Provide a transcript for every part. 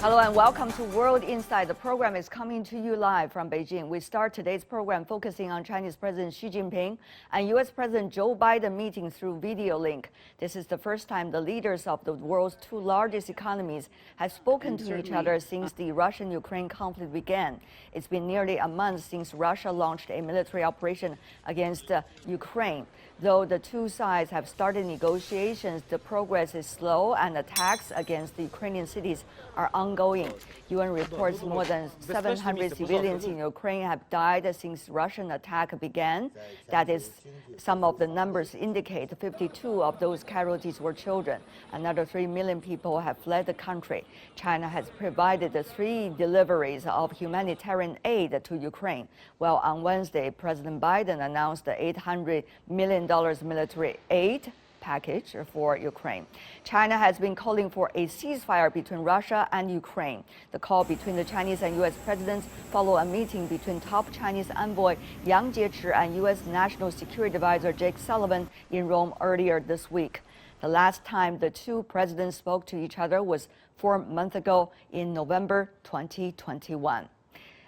Hello and welcome to World Insight. The program is coming to you live from Beijing. We start today's program focusing on Chinese President Xi Jinping and U.S. President Joe Biden meeting through video link. This is the first time the leaders of the world's two largest economies have spoken to each other since the Russian-Ukraine conflict began. It's been nearly a month since Russia launched a military operation against Ukraine. Though the two sides have started negotiations, the progress is slow and attacks against the Ukrainian cities are ongoing. UN reports more than 700 civilians in Ukraine have died since Russian attack began. That is, some of the numbers indicate 52 of those casualties were children. Another 3 million people have fled the country. China has provided 3 deliveries of humanitarian aid to Ukraine. Well, on Wednesday, President Biden announced the $800 million military aid package for Ukraine. China has been calling for a ceasefire between Russia and Ukraine. The call between the Chinese and U.S. presidents follow a meeting between top Chinese envoy Yang Jiechi and U.S. National Security Advisor Jake Sullivan in Rome earlier this week. The last time the two presidents spoke to each other was 4 months ago in November 2021.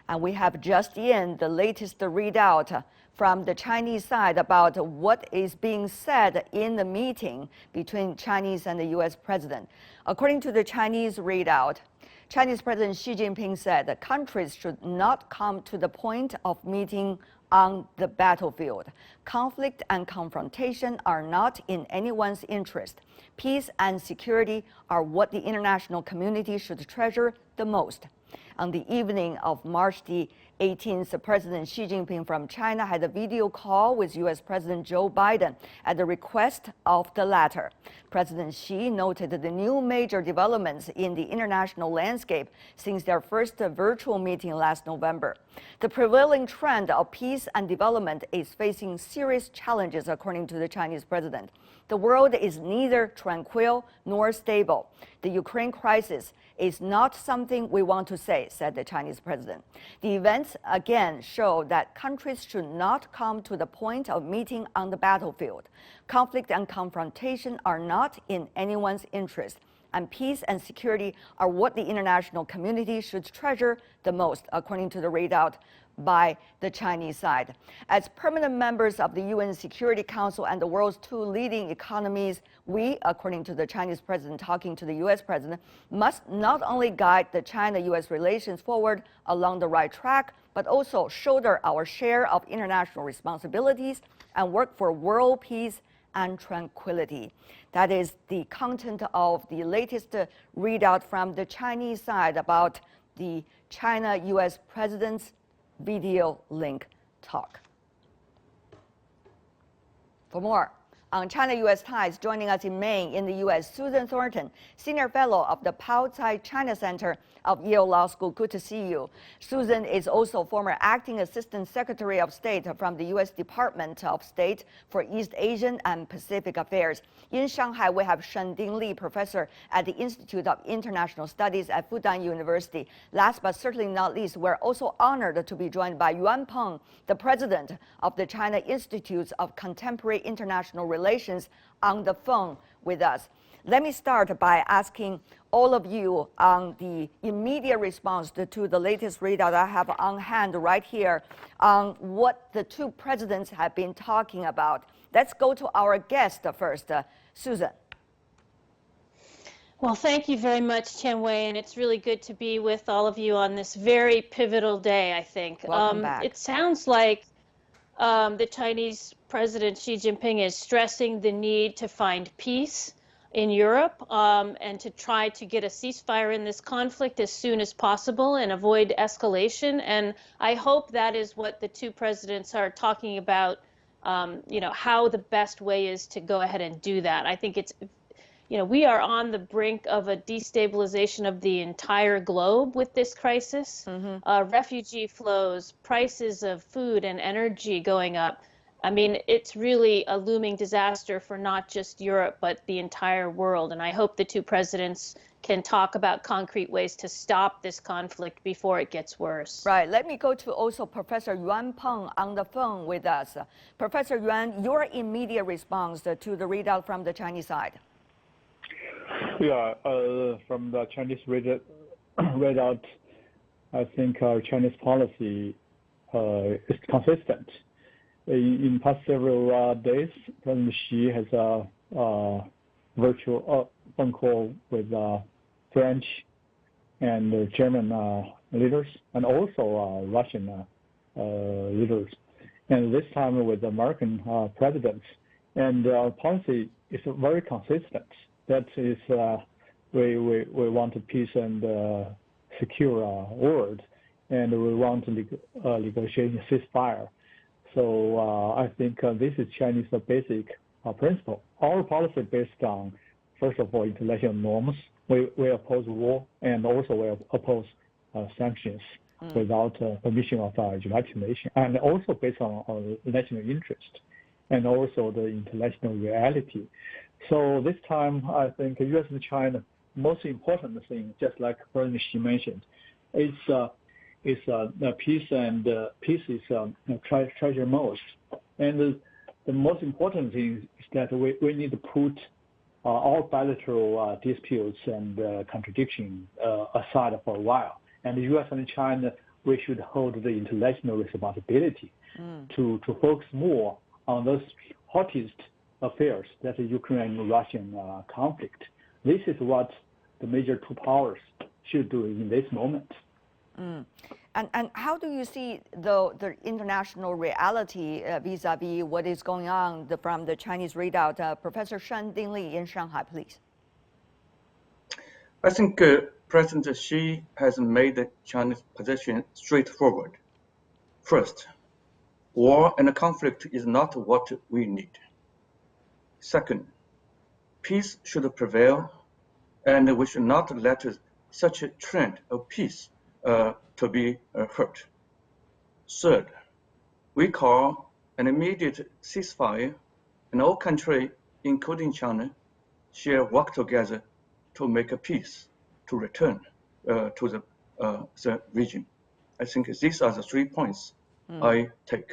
And we have just in the latest readout from the Chinese side about what is being said in the meeting between Chinese and the U.S. president. According to the Chinese readout, Chinese President Xi Jinping said that countries should not come to the point of meeting on the battlefield. Conflict and confrontation are not in anyone's interest. Peace and security are what the international community should treasure the most. On the evening of March the 18th, President Xi Jinping from China had a video call with U.S. President Joe Biden at the request of the latter. President Xi noted the new major developments in the international landscape since their first virtual meeting last November. The prevailing trend of peace and development is facing serious challenges, according to the Chinese president. The world is neither tranquil nor stable. The Ukraine crisis is not something we want to say, said the Chinese president. The events again show that countries should not come to the point of meeting on the battlefield. Conflict and confrontation are not in anyone's interest, and peace and security are what the international community should treasure the most, according to the readout by the Chinese side. As permanent members of the UN Security Council and the world's two leading economies, we, according to the Chinese president talking to the U.S. president, must not only guide the China-U.S. relations forward along the right track, but also shoulder our share of international responsibilities and work for world peace and tranquility. That is the content of the latest readout from the Chinese side about the China-U.S. president's video link talk. For more on China-U.S. ties, joining us in Maine in the U.S., Susan Thornton, Senior Fellow of the Pao Tsai China Center of Yale Law School. Good to see you. Susan is also former Acting Assistant Secretary of State from the U.S. Department of State for East Asian and Pacific Affairs. In Shanghai, we have Shending Li, Professor at the Institute of International Studies at Fudan University. Last but certainly not least, we're also honored to be joined by Yuan Peng, the President of the China Institutes of Contemporary International Relations, on the phone with us. Let me start by asking all of you on the immediate response to the latest readout I have on hand right here on what the two presidents have been talking about. Let's go to our guest first, Susan. Well, thank you very much, Chen Wei, and it's really good to be with all of you on this very pivotal day, I think. Welcome back. It sounds like the Chinese President Xi Jinping is stressing the need to find peace in Europe and to try to get a ceasefire in this conflict as soon as possible and avoid escalation. And I hope that is what the two presidents are talking about, how the best way is to go ahead and do that. I think it's, we are on the brink of a destabilization of the entire globe with this crisis. Refugee flows, prices of food and energy going up. I mean, it's really a looming disaster for not just Europe, but the entire world. And I hope the two presidents can talk about concrete ways to stop this conflict before it gets worse. Right. Let me go to also Professor Yuan Peng on the phone with us. Professor Yuan, your immediate response to the readout from the Chinese side. Yeah, from the Chinese Readout, I think our Chinese policy is consistent. In past several days, President Xi has a virtual phone call with French and German leaders, and also Russian leaders, and this time with American presidents. And our policy is very consistent. That is, we want a peace and secure world, and we want to negotiate a ceasefire. So I think this is Chinese basic principle. Our policy based on, first of all, international norms. We oppose war, and also we oppose sanctions without permission of our United Nations, and also based on our national interest, and also the international reality. So this time, I think U.S. and China, most important thing, just like President Xi mentioned, is peace, and peace is treasure most. And the most important thing is that we need to put all bilateral disputes and contradiction aside for a while. And the U.S. and China, we should hold the international responsibility to focus more on those hottest affairs, that is Ukraine-Russian conflict. This is what the major two powers should do in this moment. And how do you see the international reality vis-a-vis what is going on from the Chinese readout? Professor Shan Dingli in Shanghai, please. I think President Xi has made the Chinese position straightforward. First, war and conflict is not what we need. Second, peace should prevail, and we should not let such a trend of peace to be hurt. Third, we call an immediate ceasefire, and all countries, including China, shall work together to make a peace, to return to the region. I think these are the 3 points I take.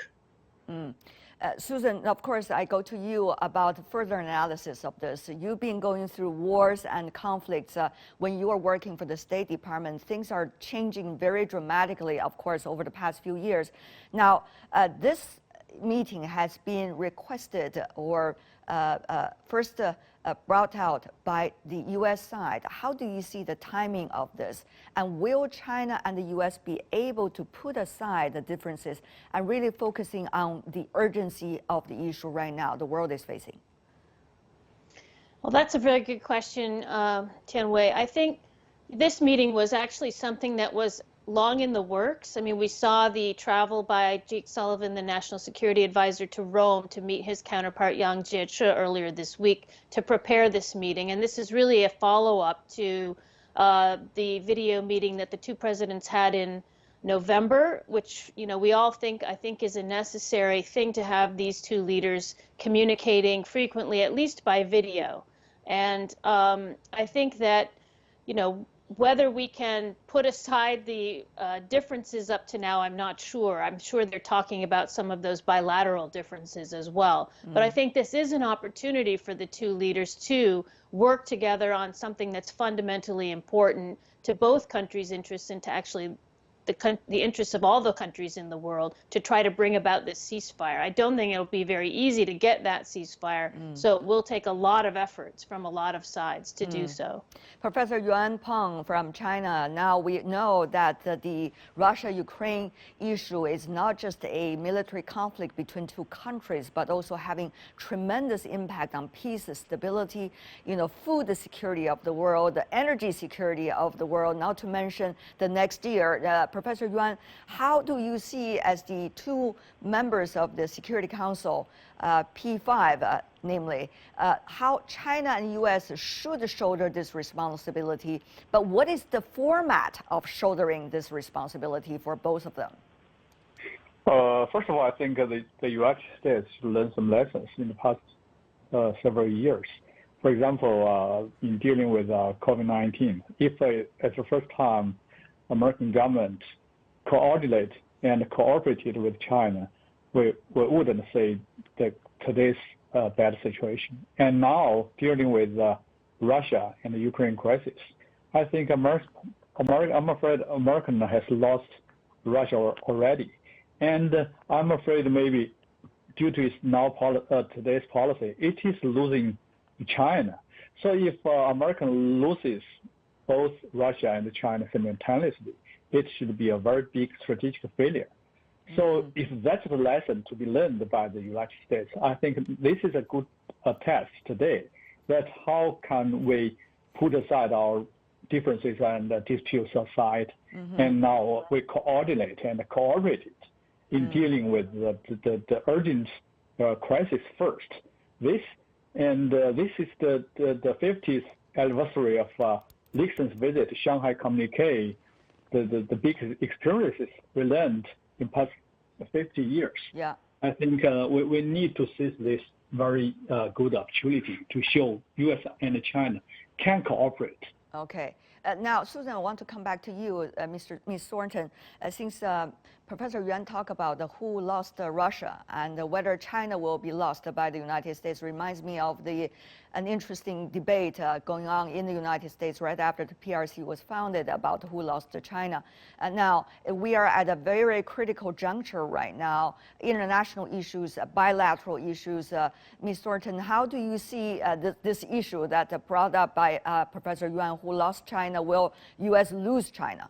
Susan, of course, I go to you about further analysis of this. You've been going through wars and conflicts. When you are working for the State Department, things are changing very dramatically, of course, over the past few years. Now, this meeting has been requested or first brought out by the U.S. side. How do you see the timing of this? And will China and the U.S. be able to put aside the differences and really focusing on the urgency of the issue right now the world is facing? Well, that's a very good question, Tianwei. I think this meeting was actually something that was long in the works. I mean, we saw the travel by Jake Sullivan, the National Security Advisor, to Rome to meet his counterpart Yang Jiechi earlier this week to prepare this meeting. And this is really a follow-up to the video meeting that the two presidents had in November, which, you know, we all think, I think, is a necessary thing to have these two leaders communicating frequently, at least by video. And I think that, you know, whether we can put aside the differences up to now, I'm not sure. I'm sure they're talking about some of those bilateral differences as well. But I think this is an opportunity for the two leaders to work together on something that's fundamentally important to both countries' interests and to actually the interests of all the countries in the world to try to bring about this ceasefire. I don't think it'll be very easy to get that ceasefire, so it will take a lot of efforts from a lot of sides to do so. Professor Yuan Peng from China, now we know that the Russia-Ukraine issue is not just a military conflict between two countries, but also having tremendous impact on peace, stability, you know, food security of the world, the energy security of the world, not to mention the next year. Professor Yuan, how do you see, as the two members of the Security Council, P5 namely, how China and U.S. should shoulder this responsibility, but what is the format of shouldering this responsibility for both of them? First of all, I think the United States should learn some lessons in the past several years. For example, in dealing with COVID-19, if at the first time American government coordinate and cooperated with China, we wouldn't say that today's bad situation. And now dealing with Russia and the Ukraine crisis, I think American I'm afraid America has lost Russia already, and I'm afraid maybe due to its today's policy, it is losing China. So if America loses both Russia and China simultaneously, it should be a very big strategic failure. So if that's the lesson to be learned by the United States, I think this is a good test today. That how can we put aside our differences and disputes aside, and now we coordinate and cooperate in dealing with the urgent crisis first. This is the 50th anniversary of Nixon's visit to Shanghai communique, the big experiences we learned in past 50 years. Yeah. I think we need to seize this very good opportunity to show U.S. and China can cooperate. Okay. Now, Susan, I want to come back to you, Ms. Thornton. Since Professor Yuan talked about who lost Russia and whether China will be lost by the United States, reminds me of an interesting debate going on in the United States right after the PRC was founded about who lost to China. And now we are at a very critical juncture right now. International issues, bilateral issues. Ms. Thornton, how do you see this issue that brought up by Professor Yuan, who lost China? Will U.S. lose China?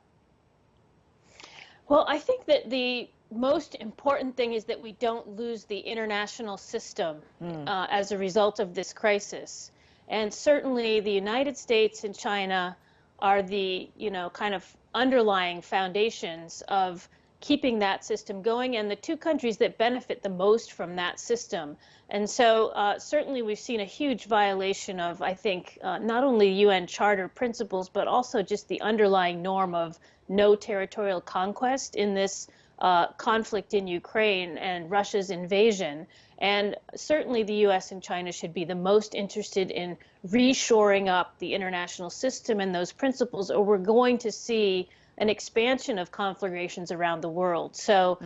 Well, I think that the most important thing is that we don't lose the international system as a result of this crisis. And certainly the United States and China are the, kind of underlying foundations of keeping that system going, and the two countries that benefit the most from that system. And so certainly we've seen a huge violation of, I think, not only UN Charter principles, but also just the underlying norm of no territorial conquest in this conflict in Ukraine and Russia's invasion. And certainly the U.S. and China should be the most interested in reshoring up the international system and those principles, or we're going to see an expansion of conflagrations around the world. So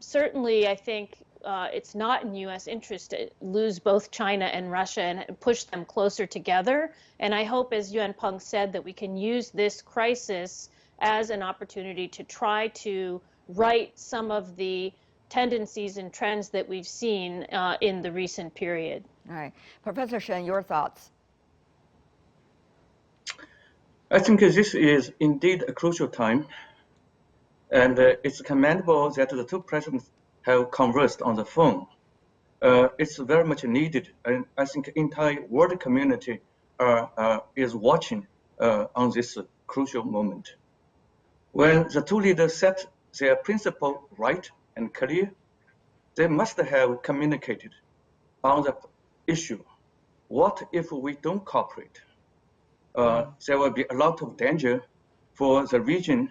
certainly I think it's not in U.S. interest to lose both China and Russia and push them closer together. And I hope, as Yuan Peng said, that we can use this crisis as an opportunity to try to right some of the tendencies and trends that we've seen in the recent period. All right. Professor Shen, your thoughts? I think this is indeed a crucial time, and it's commendable that the two presidents have conversed on the phone. It's very much needed, and I think the entire world community is watching on this crucial moment. When the two leaders set their principle right and clear, they must have communicated on the issue. What if we don't cooperate? There will be a lot of danger for the region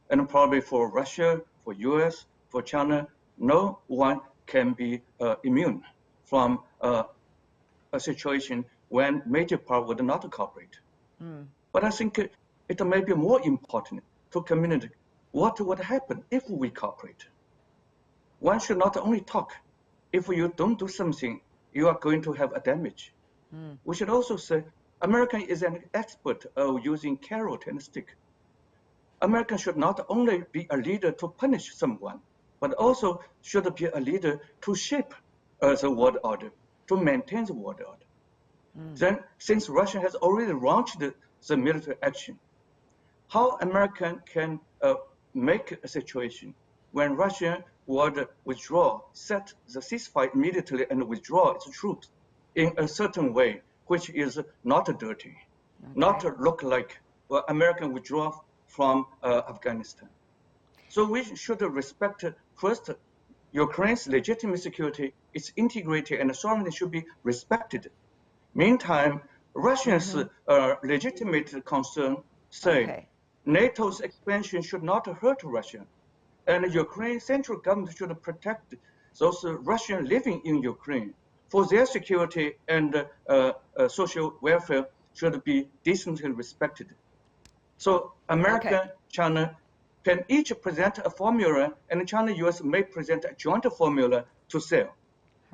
and probably for Russia, for US, for China. No one can be immune from a situation when major power would not cooperate. But I think it may be more important to communicate what would happen if we cooperate. One should not only talk. If you don't do something, you are going to have a damage. We should also say, America is an expert of using carrot and stick. America should not only be a leader to punish someone, but also should be a leader to shape the world order, to maintain the world order. Then, since Russia has already launched the military action, how America can make a situation when Russia would withdraw, set the ceasefire immediately and withdraw its troops in a certain way, which is not dirty, not look like American withdraw from Afghanistan. So we should respect first Ukraine's legitimate security, its integrity and sovereignty should be respected. Meantime, Russia's legitimate concern say NATO's expansion should not hurt Russia, and Ukraine's central government should protect those Russians living in Ukraine. For their security and social welfare should be decently respected. So America, China can each present a formula, and China-U.S. may present a joint formula to sell.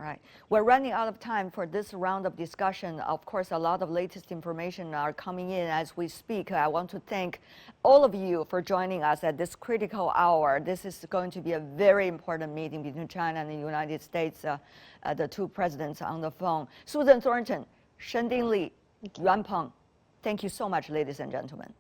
Right. We're running out of time for this round of discussion. Of course, a lot of latest information are coming in as we speak. I want to thank all of you for joining us at this critical hour. This is going to be a very important meeting between China and the United States, the two presidents on the phone. Susan Thornton, Shending Li, Yuan Peng. Thank you so much, ladies and gentlemen.